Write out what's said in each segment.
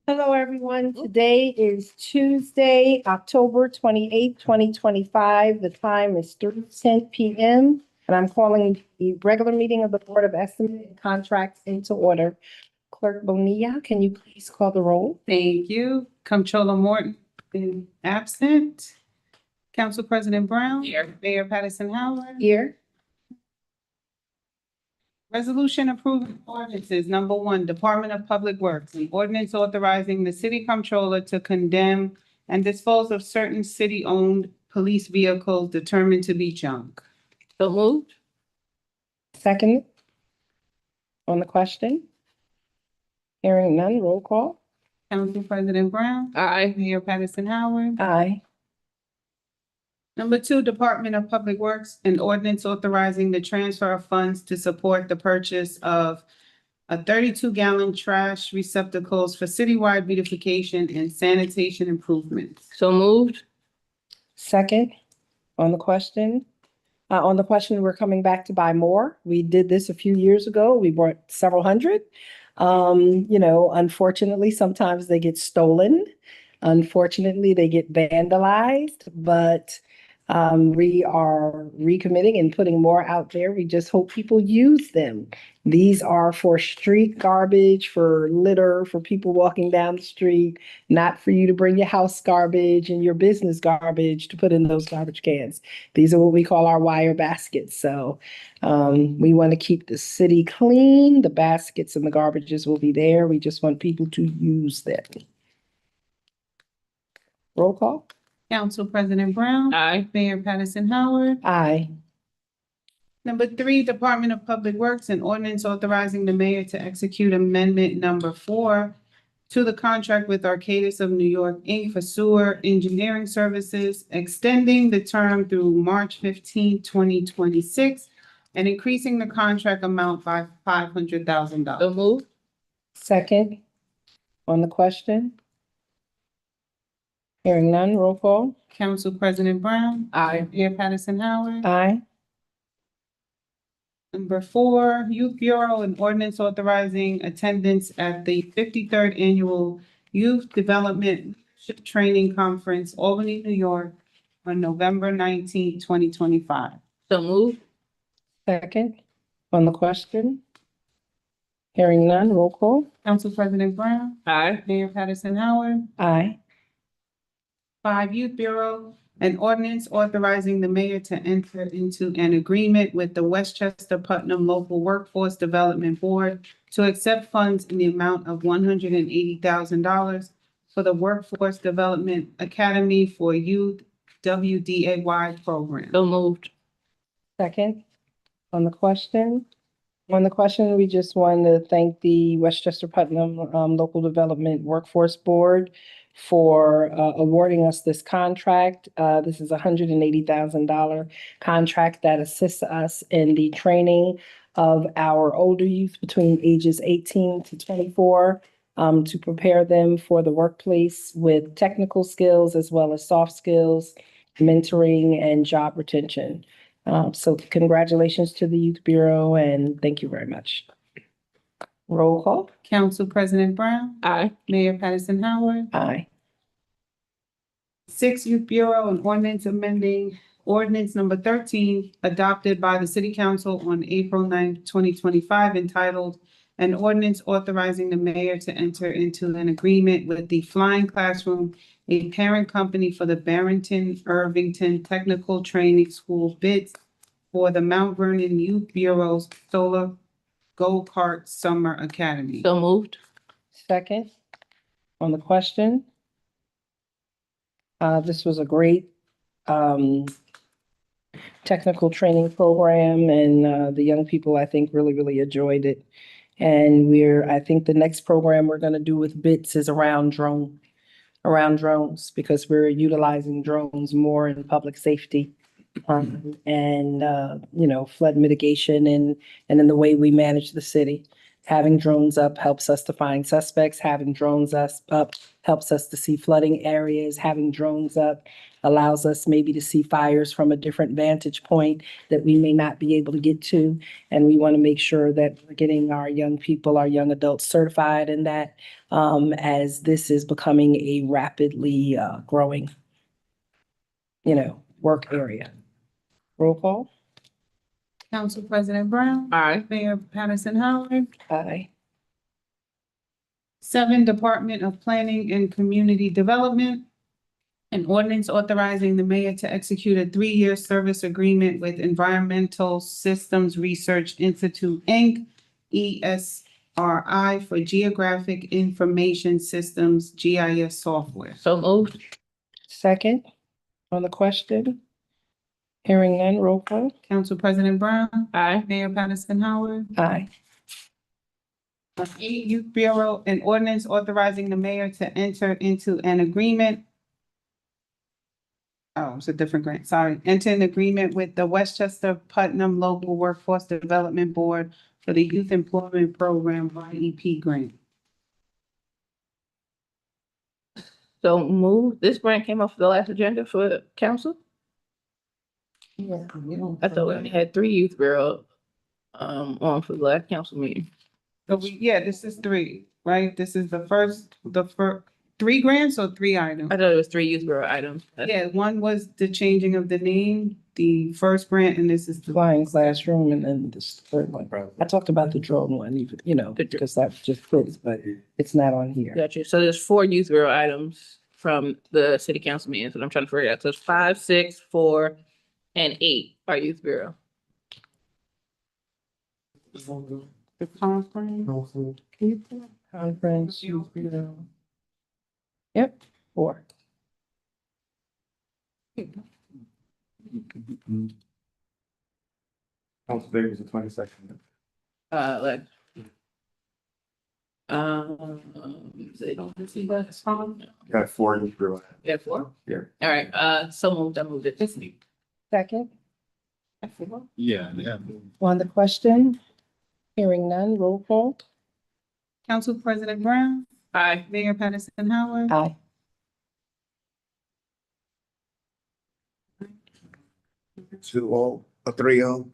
Hello, everyone. Today is Tuesday, October 28th, 2025. The time is 3:10 p.m. And I'm calling the regular meeting of the Board of Estimate and Contracts into order. Clerk Bonilla, can you please call the roll? Thank you. Comptroller Morton is absent. Council President Brown. Here. Mayor Patterson Howard. Here. Resolution approving ordinances. Number one, Department of Public Works, an ordinance authorizing the city comptroller to condemn and dispose of certain city-owned police vehicles determined to be junk. So moved. Second. On the question? Hearing none, roll call. Council President Brown. Aye. Mayor Patterson Howard. Aye. Number two, Department of Public Works, an ordinance authorizing the transfer of funds to support the purchase of a 32-gallon trash receptacles for citywide beautification and sanitation improvements. So moved. Second. On the question? We're coming back to buy more. We did this a few years ago. We bought several hundred. Unfortunately, sometimes they get stolen. Unfortunately, they get vandalized, but we are recommitting and putting more out there. We just hope people use them. These are for street garbage, for litter, for people walking down the street, not for you to bring your house garbage and your business garbage to put in those garbage cans. These are what we call our wire baskets. So we want to keep the city clean. The baskets and the garbages will be there. We just want people to use them. Roll call. Council President Brown. Aye. Mayor Patterson Howard. Aye. Number three, Department of Public Works, an ordinance authorizing the mayor to execute amendment number 4 to the contract with Arcadis of New York, Inc. for sewer engineering services, extending the term through March 15, 2026, and increasing the contract amount by $500,000. So moved. Second. On the question? Hearing none, roll call. Council President Brown. Aye. Mayor Patterson Howard. Aye. Number 4, Youth Bureau, an ordinance authorizing attendance at the 53rd Annual Youth Development Training Conference, Albany, New York, on November 19, 2025. So moved. Second. On the question? Hearing none, roll call. Council President Brown. Aye. Mayor Patterson Howard. Aye. 5, Youth Bureau, an ordinance authorizing the mayor to enter into an agreement with the Westchester Putnam Local Workforce Development Board to accept funds in the amount of $180,000 for the Workforce Development Academy for Youth WDAY program. So moved. Second. On the question? On the question, we just want to thank the Westchester Putnam Local Development Workforce Board for awarding us this contract. This is a $180,000 contract that assists us in the training of our older youth between ages 18 to 24 to prepare them for the workplace with technical skills as well as soft skills, mentoring, and job retention. So congratulations to the Youth Bureau and thank you very much. Roll call. Council President Brown. Aye. Mayor Patterson Howard. Aye. 6, Youth Bureau, an ordinance amending ordinance number 13 adopted by the City Council on April 9, 2025, entitled an ordinance authorizing the mayor to enter into an agreement with the Flying Classroom, a parent company for the Barrington Irvington Technical Training School bids for the Mount Vernon Youth Bureau's Solar Go-Kart Summer Academy. So moved. Second. On the question? This was a great technical training program and the young people, I think, really enjoyed it. And I think the next program we're going to do with BITS is around drones because we're utilizing drones more in public safety and flood mitigation and in the way we manage the city. Having drones up helps us to find suspects. Having drones up helps us to see flooding areas. Having drones up allows us maybe to see fires from a different vantage point that we may not be able to get to. And we want to make sure that we're getting our young people, our young adults certified in that, as this is becoming a rapidly growing, work area. Roll call. Council President Brown. Aye. Mayor Patterson Howard. Aye. 7, Department of Planning and Community Development. An ordinance authorizing the mayor to execute a 3-year service agreement with Environmental Systems Research Institute, Inc., ESRI, for Geographic Information Systems, GIS software. So moved. Second, on the question? Hearing none, roll call. Council President Brown. Aye. Mayor Patterson Howard. Aye. 8, Youth Bureau, an ordinance authorizing the mayor to enter into an agreement. Oh, it's a different grant, sorry. Enter an agreement with the Westchester Putnam Local Workforce Development Board for the Youth Employment Program YEP grant. So moved. This grant came off the last agenda for council? Yeah. I thought we only had 3 youth bureau on for the last council meeting. So this is 3, right? This is the first 3 grants or 3 items? I thought it was 3 youth bureau items. Yeah, one was the changing of the name, the first grant, and this is the. Flying classroom and then this third one. I talked about the drone one, even, because that just fits, but it's not on here. Gotcha. So there's 4 youth bureau items from the city council meetings that I'm trying to figure out. So it's 5, 6, 4, and 8 are youth bureau. The conference. Conference, youth bureau. Yep, 4. Council Day was the 22nd. Like. Got 4 in Bureau. Yeah, 4? Yeah. All right, so moved. I moved it. Second, Yeah. on the question? Hearing none, roll call. Council President Brown. Aye. Mayor Patterson Howard. Aye. A 3-0.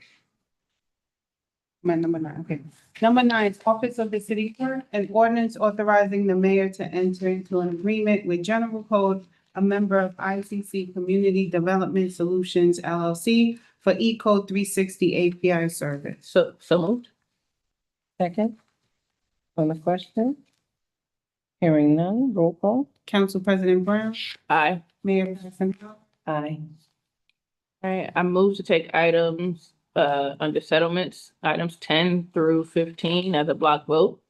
Number 9, okay. Number 9, Office of the City Clerk, an ordinance authorizing the mayor to enter into an agreement with General Code, a member of ICC Community Development Solutions LLC for eCode 360 API service. So moved. Second, on the question? Hearing none, roll call. Council President Brown. Aye. Mayor Patterson Howard. Aye. All right, I move to take items under settlements, items 10 through 15 as a block vote.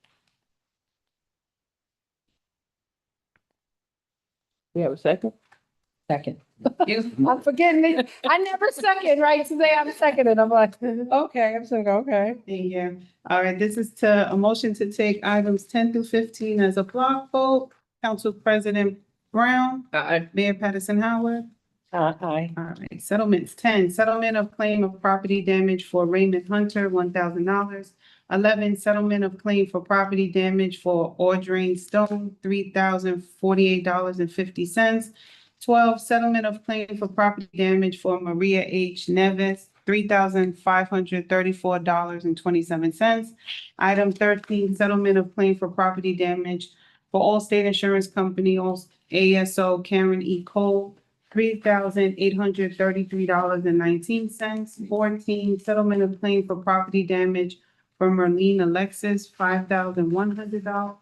We have a second? Second. You- I'm forgetting it. I never second, right? Today I'm seconding. I'm like, okay, I'm saying, okay. Yeah, all right, this is a motion to take items 10 through 15 as a block vote. Council President Brown, Aye. Mayor Patterson Howard. Aye. All right, settlements 10, settlement of claim of property damage for Raymond Hunter, $1,000. 11, settlement of claim for property damage for Audrey Stone, $3,048.50. 12, settlement of claim for property damage for Maria H. Neves, $3,534.27. Item 13, settlement of claim for property damage for Allstate Insurance Company, ASO Karen E. Cole, $3,833.19. 14, settlement of claim for property damage for Merlene Alexis, $5,100.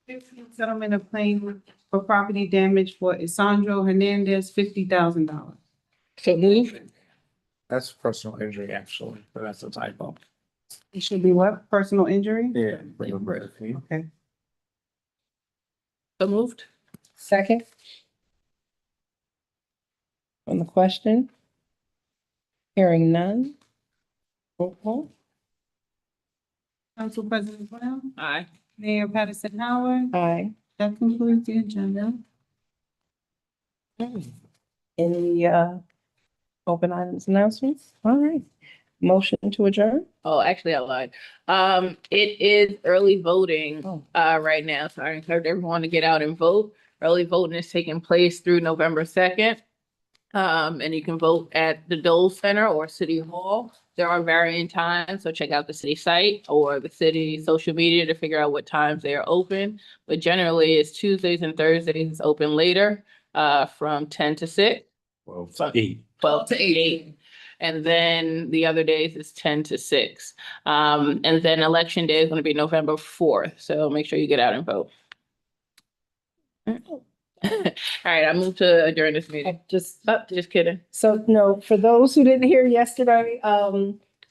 15, settlement of claim for property damage for Isandro Hernandez, $50,000. So moved. That's personal injury, actually, but that's a typo. It should be what? Personal injury? Yeah. Okay. So moved. Second. On the question? Hearing none. Roll call. Council President Brown, Aye. Mayor Patterson Howard. Aye. That concludes the agenda. Any open items announcements? All right. Motion to adjourn? Oh, actually, I lied. It is early voting, Oh. right now, so I encourage everyone to get out and vote. Early voting is taking place through November 2nd. And you can vote at the Dole Center or City Hall. There are varying times, so check out the city site or the city social media to figure out what times they are open. But generally, it's Tuesdays and Thursdays, it's open later, from 10 to 6. Well, From 8. 12 to 8. And then the other days is 10 to 6. And then election day is going to be November 4th. So make sure you get out and vote. All right, I move to adjourn this meeting. Just kidding. So no, for those who didn't hear yesterday,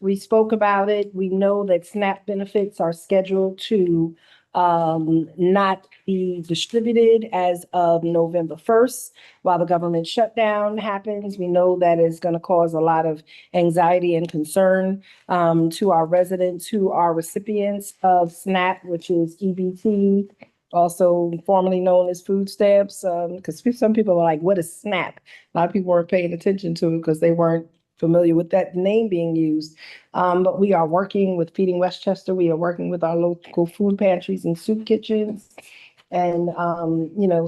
we spoke about it. We know that SNAP benefits are scheduled to not be distributed as of November 1st. While the government shutdown happens, we know that is going to cause a lot of anxiety and concern to our residents who are recipients of SNAP, which is EBT, also formerly known as food stamps, because some people are like, what is SNAP? A lot of people weren't paying attention to it because they weren't familiar with that name being used. But we are working with Feeding Westchester. We are working with our local food pantries and soup kitchens and,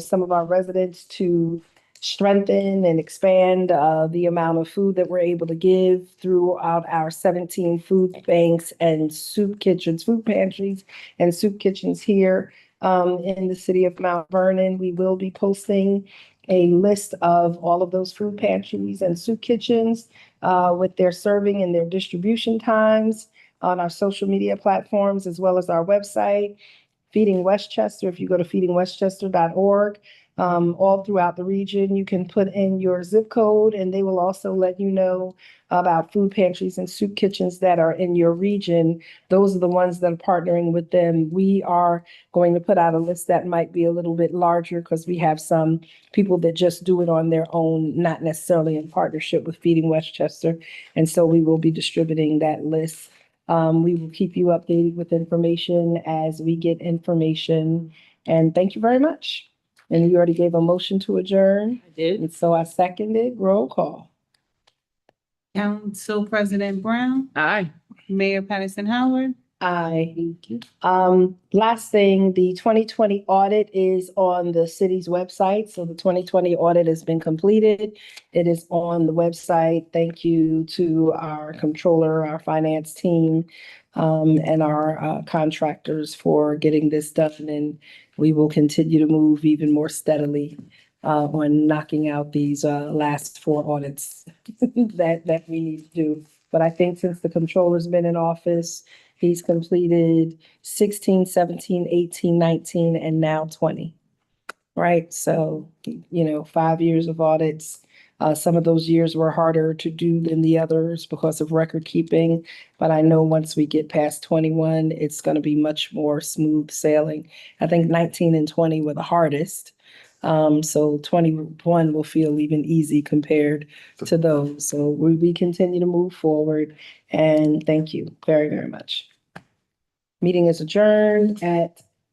some of our residents to strengthen and expand the amount of food that we're able to give throughout our 17 food banks and soup kitchens, food pantries and soup kitchens here in the city of Mount Vernon. We will be posting a list of all of those food pantries and soup kitchens with their serving and their distribution times on our social media platforms, as well as our website, Feeding Westchester. If you go to feedingwestchester.org, all throughout the region, you can put in your zip code and they will also let you know about food pantries and soup kitchens that are in your region. Those are the ones that are partnering with them. We are going to put out a list that might be a little bit larger because we have some people that just do it on their own, not necessarily in partnership with Feeding Westchester. And so we will be distributing that list. We will keep you updated with information as we get information. And thank you very much. And you already gave a motion to adjourn, I did. and so I seconded. Roll call. Council President Brown, Aye. Mayor Patterson Howard. Aye. Last thing, the 2020 audit is on the city's website. So the 2020 audit has been completed. It is on the website. Thank you to our controller, our finance team, and our contractors for getting this done. And we will continue to move even more steadily on knocking out these last 4 audits that we need to do. But I think since the controller's been in office, he's completed 16, 17, 18, 19, and now 20. Right? So, 5 years of audits. Some of those years were harder to do than the others because of record keeping. But I know once we get past 21, it's going to be much more smooth sailing. I think 19 and 20 were the hardest. So 21 will feel even easy compared to those. So we continue to move forward, and thank you very, very much. Meeting is adjourned at